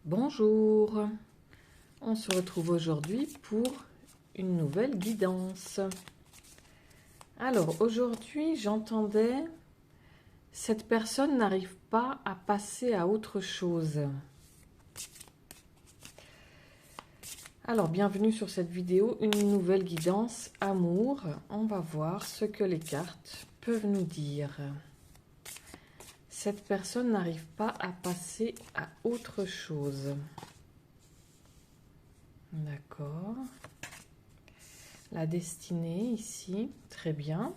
Bonjour, on se retrouve aujourd'hui pour une nouvelle guidance. Alors aujourd'hui j'entendais, cette personne n'arrive pas à passer à autre chose. Alors bienvenue sur cette vidéo, une nouvelle guidance amour. On va voir ce que les cartes peuvent nous dire. Cette personne n'arrive pas à passer à autre chose. D'accord. La destinée ici, très bien.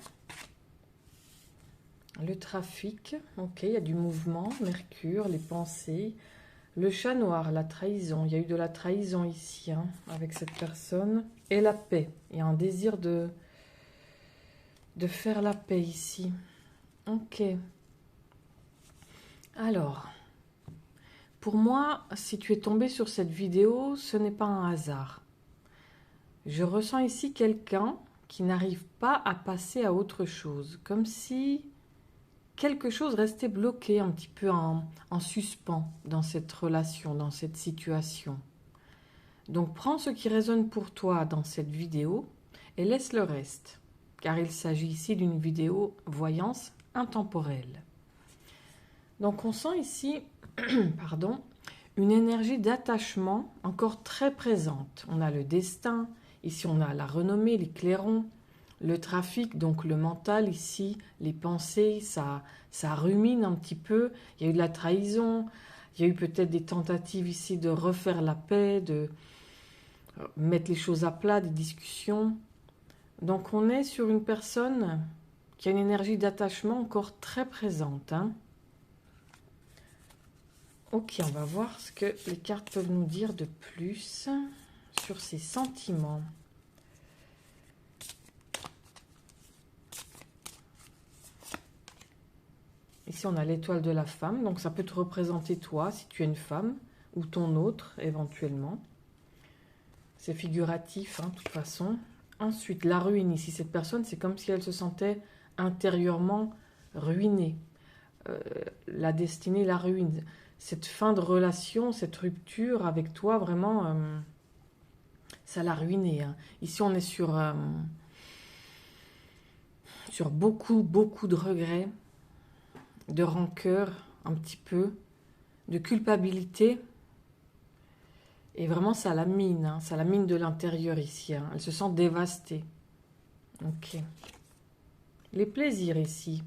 Le trafic, ok, il y a du mouvement, Mercure, les pensées. Le chat noir, la trahison, il y a eu de la trahison ici, hein, avec cette personne. Et la paix, il y a un désir de faire la paix ici. Ok. Alors, pour moi, si tu es tombé sur cette vidéo, ce n'est pas un hasard. Je ressens ici quelqu'un qui n'arrive pas à passer à autre chose, comme si quelque chose restait bloqué un petit peu en suspens dans cette relation, dans cette situation. Donc prends ce qui résonne pour toi dans cette vidéo et laisse le reste, car il s'agit ici d'une vidéo voyance intemporelle. Donc on sent ici pardon, une énergie d'attachement encore très présente. On a le destin, ici on a la renommée, les clairons, le trafic, donc le mental ici, les pensées, ça rumine un petit peu. Il y a eu de la trahison, il y a eu peut-être des tentatives ici de refaire la paix, de mettre les choses à plat, des discussions. Donc on est sur une personne qui a une énergie d'attachement encore très présente, hein. Ok, on va voir ce que les cartes peuvent nous dire de plus sur ces sentiments. Ici, on a l'étoile de la femme, donc ça peut te représenter toi, si tu es une femme, ou ton autre, éventuellement. C'est figuratif, hein, de toute façon. Ensuite, la ruine, ici, cette personne, c'est comme si elle se sentait intérieurement ruinée. La destinée, la ruine. Cette fin de relation, cette rupture avec toi, vraiment, ça l'a ruiné, hein. Ici, on est sur beaucoup de regrets, de rancœur, un petit peu, de culpabilité. Et vraiment, ça la mine, hein, ça la mine de l'intérieur ici, hein. Elle se sent dévastée. Ok. Les plaisirs ici.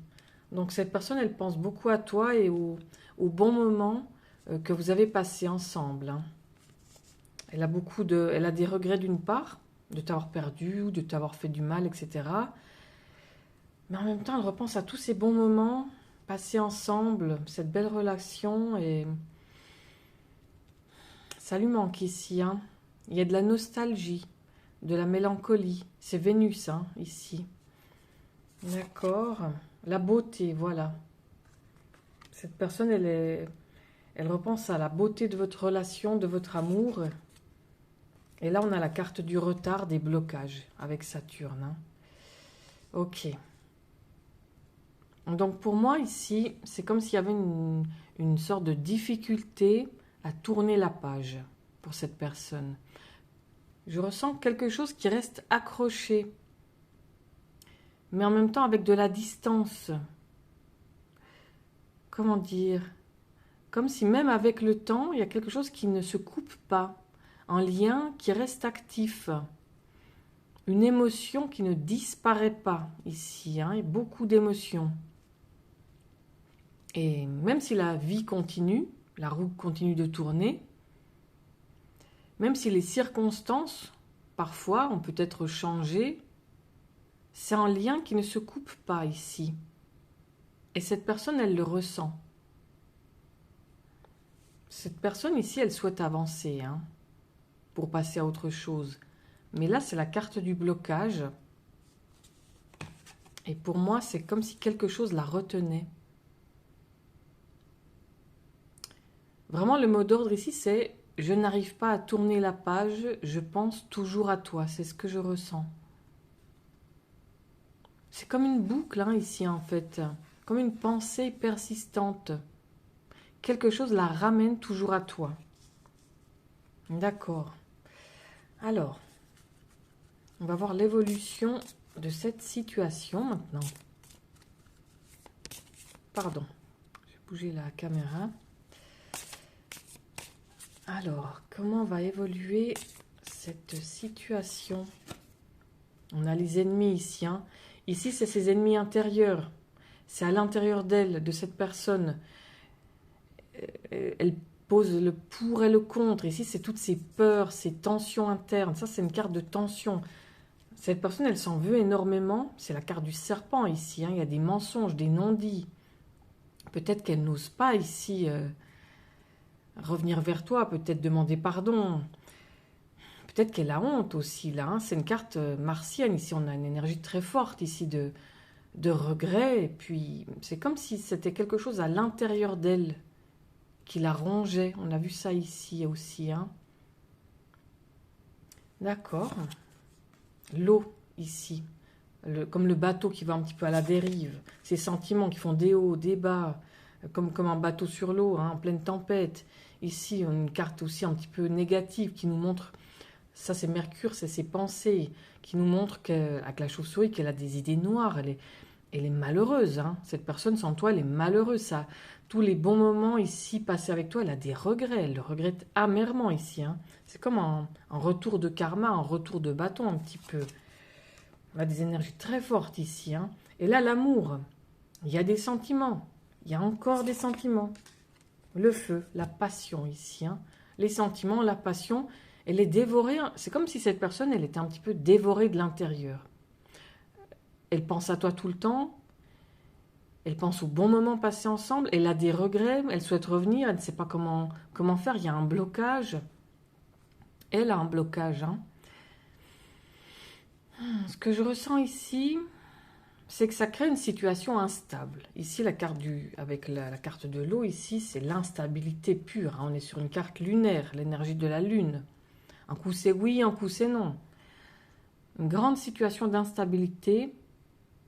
Donc cette personne, elle pense beaucoup à toi et au bon moment que vous avez passé ensemble, hein. Elle a des regrets d'une part, de t'avoir perdu ou de t'avoir fait du mal, etc. Mais en même temps, elle repense à tous ces bons moments passés ensemble, cette belle relation, et ça lui manque ici, hein. Il y a de la nostalgie, de la mélancolie. C'est Vénus, hein, ici. D'accord. La beauté, voilà. Cette personne, elle repense à la beauté de votre relation, de votre amour. Et là, on a la carte du retard, des blocages, avec Saturne, hein. Ok. Donc pour moi, ici, c'est comme s'il y avait une sorte de difficulté à tourner la page pour cette personne. Je ressens quelque chose qui reste accroché, mais en même temps avec de la distance. Comment dire? Comme si même avec le temps, il y a quelque chose qui ne se coupe pas. Un lien qui reste actif. Une émotion qui ne disparaît pas ici, hein, et beaucoup d'émotions. Et même si la vie continue, la roue continue de tourner, même si les circonstances, parfois, ont peut-être changé, c'est un lien qui ne se coupe pas ici. Et cette personne, elle le ressent. Cette personne ici, elle souhaite avancer, hein, pour passer à autre chose. Mais là, c'est la carte du blocage. Et pour moi, c'est comme si quelque chose la retenait. Vraiment, le mot d'ordre ici, c'est « Je n'arrive pas à tourner la page, je pense toujours à toi ». C'est ce que je ressens. C'est comme une boucle, hein, ici, en fait. Comme une pensée persistante. Quelque chose la ramène toujours à toi. D'accord. Alors, on va voir l'évolution de cette situation maintenant. Pardon, je vais bouger la caméra. Alors, comment va évoluer cette situation? On a les ennemis ici. Hein. Ici, c'est ses ennemis intérieurs. C'est à l'intérieur d'elle, de cette personne. Elle pose le pour et le contre. Ici, c'est toutes ses peurs, ses tensions internes. Ça, c'est une carte de tension. Cette personne, elle s'en veut énormément. C'est la carte du serpent ici. Hein. Il y a des mensonges, des non-dits. Peut-être qu'elle n'ose pas ici revenir vers toi, peut-être demander pardon. Peut-être qu'elle a honte aussi là. Hein. C'est une carte martienne. Ici, on a une énergie très forte ici de regret. Et puis, c'est comme si c'était quelque chose à l'intérieur d'elle qui la rongeait. On a vu ça ici aussi. Hein. D'accord. L'eau ici. Comme le bateau qui va un petit peu à la dérive. Ces sentiments qui font des hauts, des bas. Comme un bateau sur l'eau, hein, en pleine tempête. Ici, on a une carte aussi un petit peu négative qui nous montre... Ça, c'est Mercure, c'est ses pensées qui nous montrent qu'avec la chauve-souris, qu'elle a des idées noires. Elle est malheureuse. Hein. Cette personne, sans toi, elle est malheureuse. Ça, tous les bons moments ici passés avec toi, elle a des regrets. Elle le regrette amèrement ici. Hein. C'est comme un retour de karma, un retour de bâton un petit peu. On a des énergies très fortes ici. Hein. Et là, l'amour. Il y a des sentiments. Il y a encore des sentiments. Le feu, la passion ici. Hein. Les sentiments, la passion... Elle est dévorée, c'est comme si cette personne, elle était un petit peu dévorée de l'intérieur. Elle pense à toi tout le temps, elle pense aux bons moments passés ensemble, elle a des regrets, elle souhaite revenir, elle ne sait pas comment faire, il y a un blocage. Elle a un blocage. Hein. Ce que je ressens ici, c'est que ça crée une situation instable. Ici, la carte avec la carte de l'eau, ici, c'est l'instabilité pure. Hein. On est sur une carte lunaire, l'énergie de la lune. Un coup c'est oui, un coup c'est non. Une grande situation d'instabilité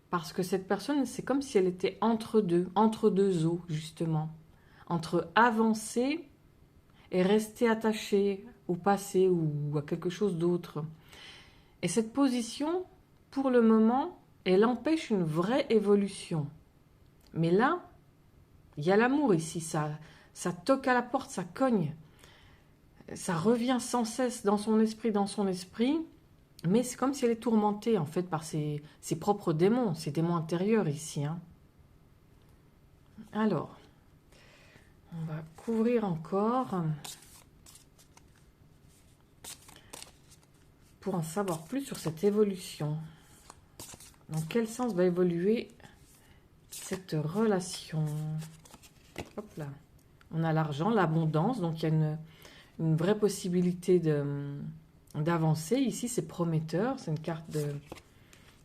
parce que cette personne, c'est comme si elle était entre deux eaux, justement. Entre avancer et rester attachée au passé ou à quelque chose d'autre. Et cette position, pour le moment, elle empêche une vraie évolution. Mais là, il y a l'amour ici, ça toque à la porte, ça cogne. Ça revient sans cesse dans son esprit, mais c'est comme si elle est tourmentée en fait par ses propres démons, ses démons intérieurs ici. Hein. Alors, on va couvrir encore pour en savoir plus sur cette évolution. Dans quel sens va évoluer cette relation? Hop là. On a l'argent, l'abondance, donc il y a une vraie possibilité d'avancer. Ici, c'est prometteur, c'est une carte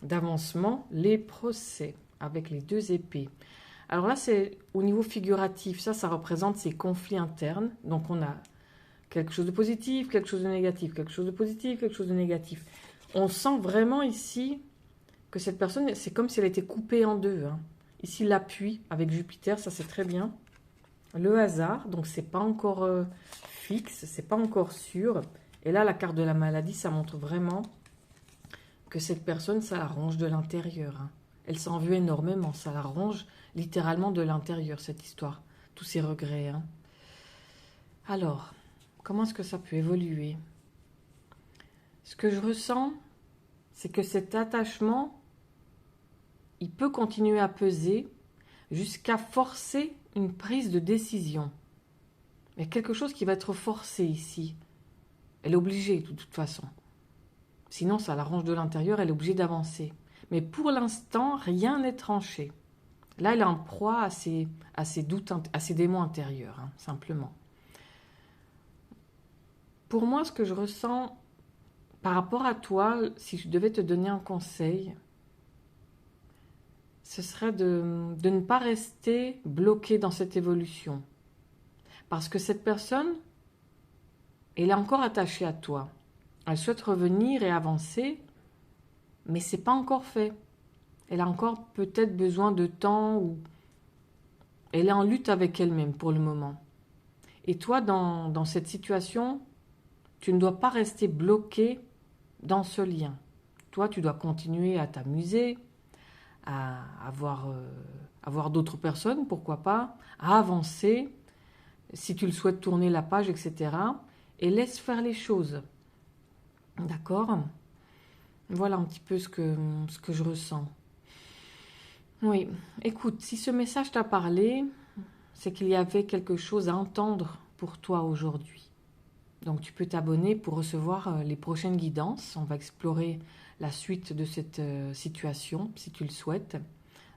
d'avancement. Les procès, avec les deux épées. Alors là, c'est au niveau figuratif. Ça représente ces conflits internes. Donc, on a quelque chose de positif, quelque chose de négatif, quelque chose de positif, quelque chose de négatif. On sent vraiment ici que cette personne, c'est comme si elle était coupée en deux. Hein. Ici, l'appui avec Jupiter, ça c'est très bien. Le hasard, donc c'est pas encore... fixe, c'est pas encore sûr. Et là, la carte de la maladie, ça montre vraiment que cette personne, ça la ronge de l'intérieur. Hein. Elle s'en veut énormément, ça la ronge littéralement de l'intérieur, cette histoire. Tous ces regrets. Hein. Alors, comment est-ce que ça peut évoluer? Ce que je ressens, c'est que cet attachement, il peut continuer à peser jusqu'à forcer une prise de décision. Il y a quelque chose qui va être forcé ici. Elle est obligée, de toute façon. Sinon, ça l'arrange de l'intérieur, elle est obligée d'avancer. Mais pour l'instant, rien n'est tranché. Là, elle est en proie à ses doutes, à ses démons intérieurs, hein, simplement. Pour moi, ce que je ressens par rapport à toi, si je devais te donner un conseil, ce serait de ne pas rester bloqué dans cette évolution. Parce que cette personne, elle est encore attachée à toi. Elle souhaite revenir et avancer, mais ce n'est pas encore fait. Elle a encore peut-être besoin de temps ou elle est en lutte avec elle-même pour le moment. Et toi, dans cette situation, Tu ne dois pas rester bloqué dans ce lien. Toi, tu dois continuer à t'amuser, à avoir d'autres personnes, pourquoi pas, à avancer, si tu le souhaites tourner la page, etc. Et laisse faire les choses. D'accord? Voilà un petit peu ce que je ressens. Oui, écoute, si ce message t'a parlé, c'est qu'il y avait quelque chose à entendre pour toi aujourd'hui. Donc tu peux t'abonner pour recevoir les prochaines guidances. On va explorer la suite de cette situation si tu le souhaites.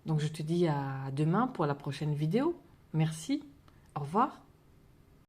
Donc je te dis à demain pour la prochaine vidéo. Merci, au revoir.